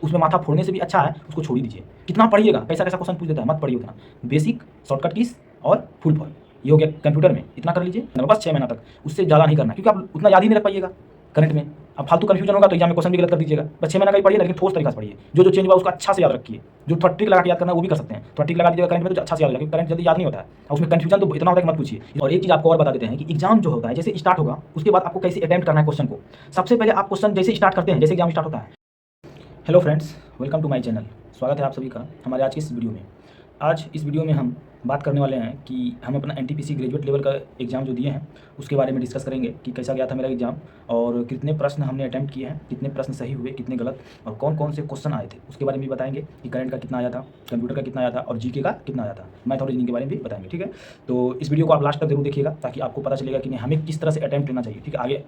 तो उसमें माथा फोड़ने से भी अच्छा है उसको छोड़ ही दीजिए। कितना पढ़िएगा, कैसा कैसा क्वेश्चन पूछ देता है, मत पढ़िए उतना। बेसिक, शॉर्टकट कीज और फुल फॉर्म, ये हो गया कंप्यूटर में, इतना कर लीजिए बस 6 महीना तक, उससे ज़्यादा नहीं करना, क्योंकि आप उतना याद ही नहीं रख पाइएगा करंट में। अब फालतू कंफ्यूजन होगा तो एग्जाम में क्वेश्चन भी गलत कर दीजिएगा। बस 6 महीना का ही पढ़िए, लेकिन ठोस तरीका से पढ़िए, जो चेंज हुआ उसको अच्छा से याद रखिए। जो थोड़ा ट्रिक लगा के याद करना वो भी कर सकते हैं, थोड़ा ट्रिक लगा दीजिएगा करंट में तो अच्छा से याद हो जाएगा, करंट जल्दी याद नहीं होता है और उसमें कंफ्यूजन तो इतना होता है कि मत पूछिए। और एक चीज़ आपको और बता देते हैं कि एग्जाम जो होता है जैसे स्टार्ट होगा उसके बाद आपको कैसे अटेम्प्ट करना है क्वेश्चन को। सबसे पहले आप क्वेश्चन जैसे स्टार्ट करते हैं, जैसे एग्जाम स्टार्ट होता है। Hello friends, welcome to my channel. स्वागत है आप सभी का हमारे आज की इस वीडियो में। आज इस वीडियो में हम बात करने वाले हैं कि हम अपना एनटीपीसी ग्रेजुएट लेवल का एग्ज़ाम जो दिए हैं उसके बारे में डिस्कस करेंगे कि कैसा गया था मेरा एग्ज़ाम और कितने प्रश्न हमने अटैम्प्ट किए हैं, कितने प्रश्न सही हुए, कितने गलत, और कौन कौन से क्वेश्चन आए थे उसके बारे में भी बताएंगे कि करंट का कितना आया था, कंप्यूटर का कितना आया था और जीके का कितना आया था, मैथ और रीजनिंग के बारे में भी बताएंगे। ठीक है, तो इस वीडियो को आप लास्ट तक जरूर देखिएगा ताकि आपको पता चलेगा कि हमें किस तरह से अटैम्प्ट लेना चाहिए। ठीक है, आगे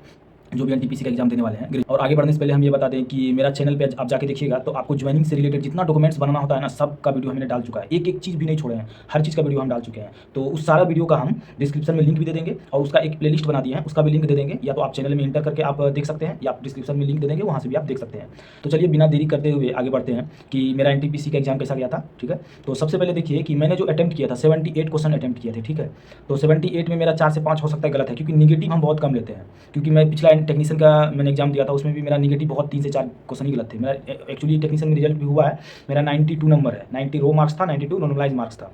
जो भी एनटीपीसी का एग्जाम देने वाले हैं। और आगे बढ़ने से पहले हम ये बता दें कि मेरा चैनल पे आप जाके देखिएगा तो आपको ज्वाइनिंग से रिलेटेड जितना डॉक्यूमेंट्स बनाना होता है ना, सब का वीडियो हमने डाल चुका है, एक एक चीज़ भी नहीं छोड़े हैं, हर चीज़ का वीडियो हम डाल चुके हैं। तो उस सारा वीडियो का हम डिस्क्रिप्शन में लिंक भी दे देंगे और उसका एक प्लेलिस्ट बना दिया है, उसका भी लिंक दे देंगे, या तो आप चैनल में इंटर करके आप देख सकते हैं या आप डिस्क्रिप्शन में लिंक दे देंगे, वहाँ से भी आप देख सकते हैं। तो चलिए बिना देरी करते हुए आगे बढ़ते हैं कि मेरा एनटीपीसी का एग्जाम कैसा गया था। ठीक है, तो सबसे पहले देखिए कि मैंने जो अटैम्प्ट किया था 78 क्वेश्चन अटैम्प्ट किए थे। ठीक है, तो 78 में मेरा 4 से 5 हो सकता है गलत है, क्योंकि निगेटिव हम बहुत कम लेते हैं। क्योंकि मैं पिछला टेक्नीशियन का मैंने एग्जाम दिया था, उसमें भी मेरा निगेटिव बहुत 3 से 4 क्वेश्चन ही गलत थे। मेरा एक्चुअली टेक्नीशियन में रिजल्ट भी हुआ है, मेरा 92 नंबर है, 90 रो मार्क्स था, 92 नॉर्मलाइज मार्क्स था।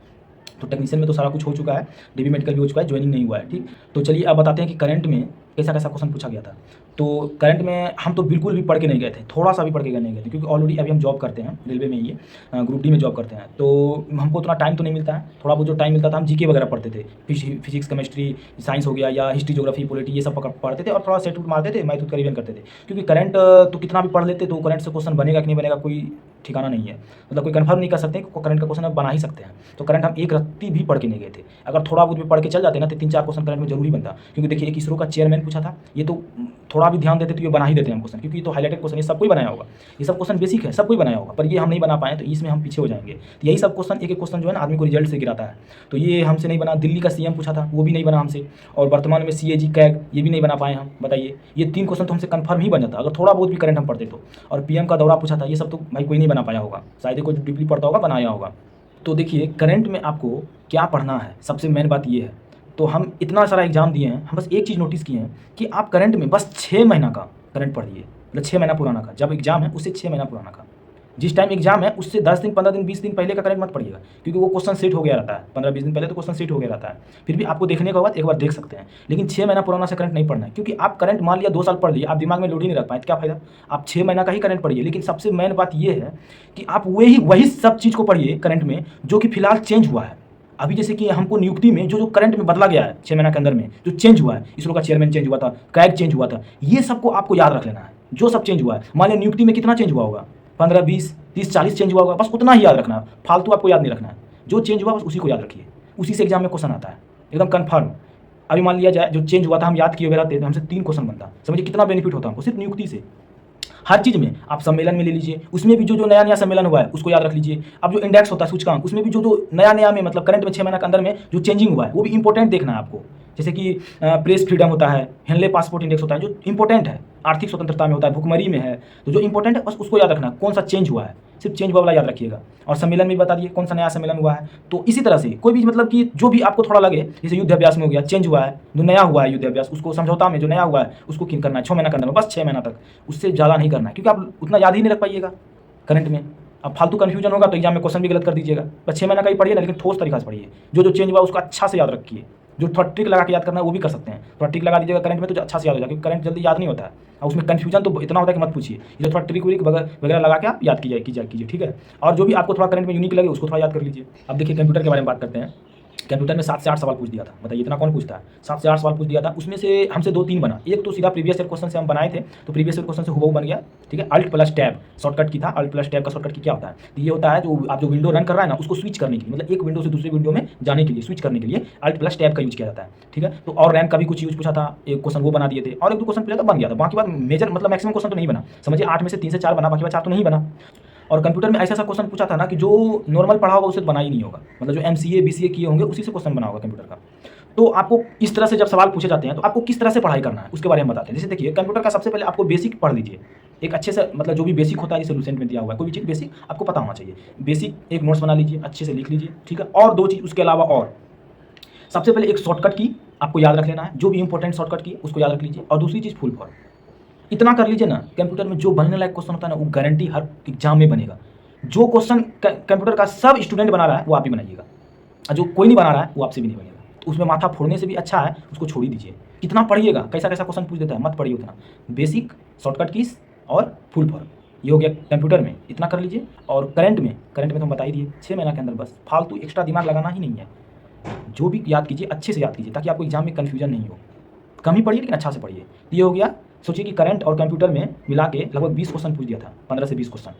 तो टेक्नीशियन में तो सारा कुछ हो चुका है, डीबी मेडिकल भी हो चुका है, ज्वाइनिंग नहीं हुआ है। ठीक, तो चलिए अब बताते हैं कि करंट में कैसा कैसा क्वेश्चन पूछा गया था। तो करंट में हम तो बिल्कुल भी पढ़ के नहीं गए थे, थोड़ा सा भी पढ़ के नहीं गए थे, क्योंकि ऑलरेडी अभी हम जॉब करते हैं रेलवे में, ये ग्रुप डी में जॉब करते हैं, तो हमको उतना टाइम तो नहीं मिलता है। थोड़ा बहुत जो टाइम मिलता था हम जीके वगैरह पढ़ते थे, फिजिक्स, केमिस्ट्री, साइंस हो गया, या हिस्ट्री, ज्योग्राफी, पॉलिटी, ये सब पढ़ते थे और थोड़ा सेट मारते थे, मैथ का रिवीजन करते थे। क्योंकि करंट तो कितना भी पढ़ लेते तो करंट से क्वेश्चन बनेगा कि नहीं बनेगा कोई ठिकाना नहीं है, मतलब कोई कंफर्म नहीं कर सकते कि करंट का क्वेश्चन अब बना ही सकते हैं। तो करंट हम एक रत्ती भी पढ़ के नहीं गए थे। अगर थोड़ा बहुत भी पढ़ के चल जाते ना तो 3-4 क्वेश्चन करंट में जरूरी बनता, क्योंकि देखिए एक इसरो का चेयरमैन पूछा था, ये तो थोड़ा भी ध्यान देते तो ये बना ही देते हैं क्वेश्चन, क्योंकि ये तो हाईलाइटेड क्वेश्चन, ये सब कोई बनाया होगा, ये सब क्वेश्चन बेसिक है, सब कोई बनाया होगा, पर ये हम नहीं बना पाए तो इसमें हम पीछे हो जाएंगे। तो यही सब क्वेश्चन, एक एक क्वेश्चन जो है ना आदमी को रिजल्ट से गिराता है। तो ये हमसे नहीं बना। दिल्ली का सीएम पूछा था, वो भी नहीं बना हमसे, और वर्तमान में सीएजी, कैग, ये भी नहीं बना पाए हम। बताइए, ये 3 क्वेश्चन तो हमसे कंफर्म ही बन जाता अगर थोड़ा बहुत भी करंट हम पढ़ते तो। और पीएम का दौरा पूछा था, ये सब तो भाई कोई नहीं बना पाया होगा, शायद कोई डीपली पढ़ता होगा, बनाया होगा। तो देखिए करंट में आपको क्या पढ़ना है, सबसे मेन बात ये है। तो हम इतना सारा एग्जाम दिए हैं, हम बस एक चीज़ नोटिस किए हैं कि आप करंट में बस 6 महीना का करंट पढ़िए, मतलब 6 महीना पुराना का, जब एग्जाम है उससे 6 महीना पुराना का, जिस टाइम एग्जाम है उससे 10 दिन, 15 दिन, 20 दिन पहले का करंट मत पढ़िएगा, क्योंकि वो क्वेश्चन सेट हो गया रहता है। 15-20 दिन पहले तो क्वेश्चन सेट हो गया रहता है, फिर भी आपको देखने का बाद एक बार देख सकते हैं, लेकिन 6 महीना पुराना से करंट नहीं पढ़ना है। क्योंकि आप करंट मान लिया 2 साल पढ़ लिए, आप दिमाग में लोड ही नहीं रख पाए, क्या फायदा। आप 6 महीना का ही करंट पढ़िए, लेकिन सबसे मेन बात ये है कि आप वही सब चीज़ को पढ़िए करंट में जो कि फिलहाल चेंज हुआ है। अभी जैसे कि हमको नियुक्ति में जो करंट में बदला गया है 6 महीना के अंदर में, जो चेंज हुआ है, इसरो का चेयरमैन चेंज हुआ था, कैग चेंज हुआ था, ये सबको आपको याद रख लेना है। जो सब चेंज हुआ है, मान लिया नियुक्ति में कितना चेंज हुआ होगा, 15, 20, 30, 40 चेंज हुआ होगा, बस उतना ही याद रखना है, फालतू आपको याद नहीं रखना है। जो चेंज हुआ बस उसी को याद रखिए, उसी से एग्जाम में क्वेश्चन आता है एकदम कन्फर्म। अभी मान लिया जाए जो चेंज हुआ था हम याद किए हुए रहते तो हमसे 3 क्वेश्चन बनता, समझिए कितना बेनिफिट होता हमको सिर्फ नियुक्ति से। हर चीज़ में आप सम्मेलन में ले लीजिए, उसमें भी जो नया नया सम्मेलन हुआ है उसको याद रख लीजिए। अब जो इंडेक्स होता है सूचकांक, उसमें भी जो नया नया में, मतलब करंट में 6 महीना के अंदर में जो चेंजिंग हुआ है वो भी इंपॉर्टेंट देखना है आपको। जैसे कि प्रेस फ्रीडम होता है, हेनले पासपोर्ट इंडेक्स होता है जो इंपॉर्टेंट है, आर्थिक स्वतंत्रता में होता है, भुखमरी में है, तो जो इंपॉर्टेंट है बस उसको याद रखना, कौन सा चेंज हुआ है, सिर्फ चेंज हुआ वाला याद रखिएगा। और सम्मेलन में बता दिए कौन सा नया सम्मेलन हुआ है। तो इसी तरह से कोई भी, मतलब कि जो भी आपको थोड़ा लगे, जैसे युद्ध अभ्यास में हो गया, चेंज हुआ है, जो नया हुआ है युद्ध अभ्यास, उसको समझौता में जो नया हुआ है उसको किन करना है 6 महीना के अंदर में, बस 6 महीना तक, उससे ज़्यादा नहीं करना है, क्योंकि आप उतना याद ही नहीं रख पाइएगा करंट में। अब फालतू कंफ्यूजन होगा तो एग्जाम में क्वेश्चन भी गलत कर दीजिएगा। बस 6 महीना का ही पढ़िए ना, लेकिन ठोस तरीका से पढ़िए, जो चेंज हुआ उसको अच्छा से याद रखिए। जो थोड़ा ट्रिक लगा के याद करना है वो भी कर सकते हैं, थोड़ा ट्रिक लगा दीजिएगा करंट में तो अच्छा से याद हो जाएगा, क्योंकि करंट जल्दी याद नहीं होता है और उसमें कंफ्यूजन तो इतना होता है कि मत पूछिए। ये थोड़ा ट्रिक व्रिक वगैरह लगा के आप याद कीजिए। ठीक है, और जो भी आपको थोड़ा करंट में यूनिक लगे उसको थोड़ा याद कर लीजिए। अब देखिए कंप्यूटर के बारे में बात करते हैं। कंप्यूटर में 7 से 8 सवाल पूछ दिया था, बताइए इतना कौन पूछता है। 7 से 8 सवाल पूछ दिया था, उसमें से हमसे 2-3 बना। एक तो सीधा प्रीवियस ईयर क्वेश्चन से हम बनाए थे, तो प्रीवियस ईयर क्वेश्चन से हुबहू बन गया। ठीक है, अल्ट प्लस टैब शॉर्टकट की था। अल्ट प्लस टैब का शॉर्टकट की क्या होता है, तो ये होता है जो आप जो विंडो रन कर रहा है ना उसको स्विच करने के लिए, मतलब एक विंडो से दूसरी विंडो में जाने के लिए, स्विच करने के लिए अल्ट प्लस टैब का यूज किया जाता है। ठीक है, तो और रैम का भी कुछ यूज पूछा था, एक क्वेश्चन वो बना दिए थे, और 1-2 क्वेश्चन पूछा था, बन गया था। बाकी बात मेजर, मतलब मैक्सिमम क्वेश्चन तो नहीं बना, समझिए 8 में से 3 से 4 बना, बाकी बात 4 तो नहीं बना। और कंप्यूटर में ऐसा क्वेश्चन पूछा था ना कि जो नॉर्मल पढ़ा होगा उसे बना ही नहीं होगा, मतलब जो MCA BCA किए होंगे उसी से क्वेश्चन बना होगा कंप्यूटर का। तो आपको इस तरह से जब सवाल पूछे जाते हैं तो आपको किस तरह से पढ़ाई करना है उसके बारे में बताते हैं। जैसे देखिए कंप्यूटर का सबसे पहले आपको बेसिक पढ़ लीजिए, एक अच्छे से मतलब जो भी बेसिक होता है जैसे लूसेंट में दिया हुआ है, कोई भी चीज़ बेसिक आपको पता होना चाहिए। बेसिक एक नोट्स बना लीजिए, अच्छे से लिख लीजिए, ठीक है। और 2 चीज़ उसके अलावा और सबसे पहले एक शॉर्टकट की आपको याद रख लेना है, जो भी इंपॉर्टेंट शॉर्टकट की उसको याद रख लीजिए। और दूसरी चीज़ फुल फॉर्म, इतना कर लीजिए ना, कंप्यूटर में जो बनने लायक क्वेश्चन होता है ना, वो गारंटी हर एग्जाम में बनेगा। जो क्वेश्चन कंप्यूटर का सब स्टूडेंट बना रहा है वो आप ही बनाइएगा, और जो कोई नहीं बना रहा है वो आपसे भी नहीं बनेगा। तो उसमें माथा फोड़ने से भी अच्छा है उसको छोड़ ही दीजिए। कितना पढ़िएगा, कैसा कैसा क्वेश्चन पूछ देता है, मत पढ़िए उतना। बेसिक, शॉर्टकट कीज और फुल फॉर्म, ये हो गया कंप्यूटर में, इतना कर लीजिए। और करंट में तो हम बता ही दिए 6 महीना के अंदर, बस फालतू एक्स्ट्रा दिमाग लगाना ही नहीं है। जो भी याद कीजिए अच्छे से याद कीजिए, ताकि आपको एग्जाम में कन्फ्यूजन नहीं हो। कम ही पढ़िए लेकिन अच्छा से पढ़िए। ये हो गया। सोचिए कि करंट और कंप्यूटर में मिला के लगभग 20 क्वेश्चन पूछ दिया था, 15 से 20 क्वेश्चन।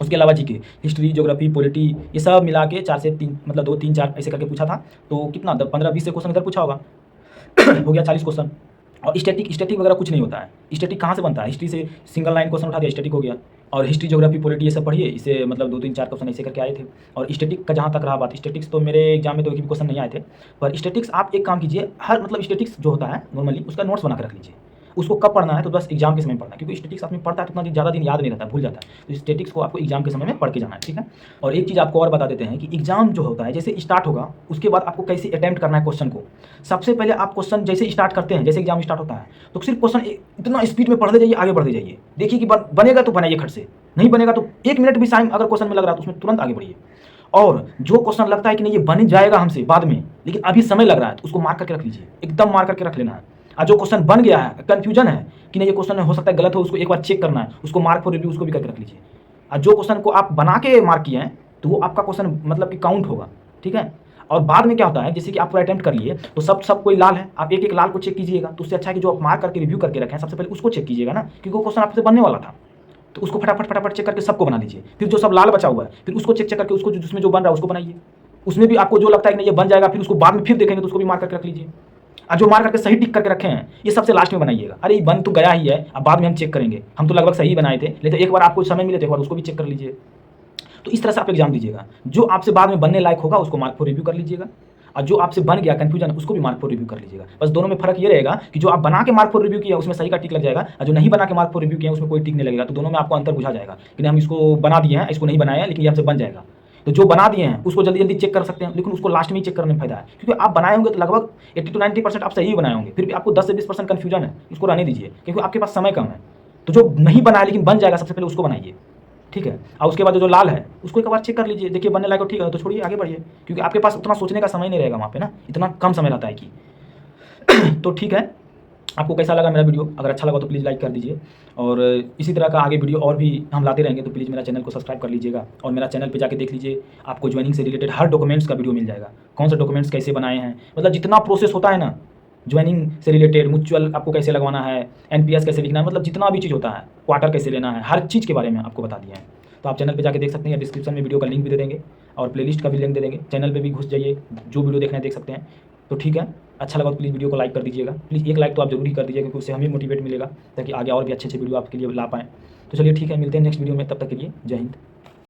उसके अलावा जीके, हिस्ट्री, ज्योग्राफी, पॉलिटी, ये सब मिला के 4 से 3 मतलब 2 3 4 ऐसे करके पूछा था। तो कितना 15-20 से क्वेश्चन इधर पूछा होगा हो गया 40 क्वेश्चन। और स्टैटिक वगैरह कुछ नहीं होता है। स्टैटिक कहाँ से बनता है, हिस्ट्री से सिंगल लाइन क्वेश्चन उठा दिया, स्टैटिक हो गया। और हिस्ट्री, ज्योग्राफी, पॉलिटी ये सब पढ़िए, इससे मतलब 2 3 4 क्वेश्चन ऐसे करके आए थे। और स्टैटिक का जहाँ तक रहा बात, स्टैटिक्स तो मेरे एग्जाम में तो एक भी क्वेश्चन नहीं आए थे। पर स्टैटिक्स आप एक काम कीजिए, हर मतलब स्टैटिक्स जो होता है नॉर्मली उसका नोट्स बना कर रख लीजिए। उसको कब पढ़ना है तो बस एग्जाम के समय पढ़ना है, क्योंकि स्टैटिक्स आदमी पढ़ता है तो उतना ज़्यादा दिन याद नहीं रहता, भूल जाता है। तो स्टैटिक्स को आपको एग्जाम के समय में पढ़ के जाना है, ठीक है। और एक चीज़ आपको और बता देते हैं कि एग्जाम जो होता है जैसे स्टार्ट होगा, उसके बाद आपको कैसे अटेम्प्ट करना है क्वेश्चन को। सबसे पहले आप क्वेश्चन जैसे स्टार्ट करते हैं, जैसे एग्जाम स्टार्ट होता है तो सिर्फ क्वेश्चन इतना स्पीड में पढ़ते जाइए, आगे बढ़ते जाइए। देखिए कि बनेगा तो बनाइए खट से, नहीं बनेगा तो 1 मिनट भी टाइम अगर क्वेश्चन में लग रहा है तो उसमें तुरंत आगे बढ़िए। और जो क्वेश्चन लगता है कि नहीं ये बन जाएगा हमसे बाद में, लेकिन अभी समय लग रहा है, तो उसको मार्क करके रख लीजिए, एकदम मार्क करके रख लेना है। और जो क्वेश्चन बन गया है, कंफ्यूजन है कि नहीं ये क्वेश्चन हो सकता है गलत हो, उसको एक बार चेक करना है, उसको मार्क फॉर रिव्यू उसको भी करके रख लीजिए। और जो क्वेश्चन को आप बना के मार्क किए हैं तो वो आपका क्वेश्चन मतलब कि काउंट होगा, ठीक है। और बाद में क्या होता है, जैसे कि आप पूरा अटेम्प्ट कर लिए तो सब कोई लाल है, आप एक एक लाल को चेक कीजिएगा। तो उससे अच्छा है कि जो आप मार्क करके रिव्यू करके रखें सबसे पहले उसको चेक कीजिएगा ना, क्योंकि वो क्वेश्चन आपसे बनने वाला था। तो उसको फटाफट चेक करके सबको बना दीजिए। फिर जो सब लाल बचा हुआ है फिर उसको चेक करके उसको जिसमें जो बन रहा है उसको बनाइए। उसमें भी आपको जो लगता है कि नहीं ये बन जाएगा, फिर उसको बाद में फिर देखेंगे तो उसको भी मार्क करके रख लीजिए। और जो मार्क करके सही टिक करके रखे हैं ये सबसे लास्ट में बनाइएगा। अरे ये बन तो गया ही है, अब बाद में हम चेक करेंगे, हम तो लगभग सही बनाए थे, लेकिन एक बार आपको समय मिले तो एक बार उसको भी चेक कर लीजिए। तो इस तरह से आप एग्जाम दीजिएगा। जो आपसे बाद में बनने लायक होगा उसको मार्क फॉर रिव्यू कर लीजिएगा, और जो आपसे बन गया कंफ्यूजन उसको भी मार्क फॉर रिव्यू कर लीजिएगा। बस दोनों में फर्क ये रहेगा कि जो आप बना के मार्क फॉर रिव्यू किया उसमें सही का टिक लग जाएगा, और जो नहीं बना के मार्क फॉर रिव्यू किया उसमें कोई टिक नहीं लगेगा। तो दोनों में आपको अंतर बुझा जाएगा कि हम इसको बना दिए हैं, इसको नहीं बनाया, लेकिन ये हमसे बन जाएगा। तो जो बना दिए हैं उसको जल्दी जल्दी चेक कर सकते हैं, लेकिन उसको लास्ट में ही चेक करने में फायदा है, क्योंकि आप बनाए होंगे तो लगभग 80 to 90% आप सही बनाए होंगे, फिर भी आपको 10 से 20% कन्फ्यूजन है, इसको रहने दीजिए, क्योंकि आपके पास समय कम है। तो जो नहीं बना है लेकिन बन जाएगा सबसे पहले उसको बनाइए, ठीक है। और उसके बाद जो लाल है उसको एक बार चेक कर लीजिए, देखिए बनने लायक ठीक है तो छोड़िए आगे बढ़िए, क्योंकि आपके पास उतना सोचने का समय नहीं रहेगा वहाँ पे ना, इतना कम समय रहता है कि तो ठीक है। आपको कैसा लगा मेरा वीडियो, अगर अच्छा लगा तो प्लीज़ लाइक कर दीजिए। और इसी तरह का आगे वीडियो और भी हम लाते रहेंगे, तो प्लीज़ मेरा चैनल को सब्सक्राइब कर लीजिएगा। और मेरा चैनल पे जाके देख लीजिए, आपको ज्वाइनिंग से रिलेटेड हर डॉक्यूमेंट्स का वीडियो मिल जाएगा, कौन से डॉक्यूमेंट्स कैसे बनाए हैं, मतलब जितना प्रोसेस होता है ना ज्वाइनिंग से रिलेटेड, म्यूचुअल आपको कैसे लगवाना है, एनपीएस कैसे लिखना है, मतलब जितना भी चीज़ होता है, क्वार्टर कैसे लेना है, हर चीज़ के बारे में आपको बता दिया है। तो आप चैनल पे जाके देख सकते हैं, डिस्क्रिप्शन में वीडियो का लिंक भी दे देंगे और प्लेलिस्ट का भी लिंक दे देंगे, चैनल पे भी घुस जाइए, जो वीडियो देखना है देख सकते हैं। तो ठीक है, अच्छा लगा तो प्लीज़ वीडियो को लाइक कर दीजिएगा, प्लीज़ एक लाइक तो आप जरूर ही कर दीजिएगा, क्योंकि उससे हमें मोटिवेट मिलेगा ताकि आगे और भी अच्छे अच्छे वीडियो आपके लिए ला पाएँ। तो चलिए ठीक है, मिलते हैं नेक्स्ट वीडियो में, तब तक के लिए जय हिंद।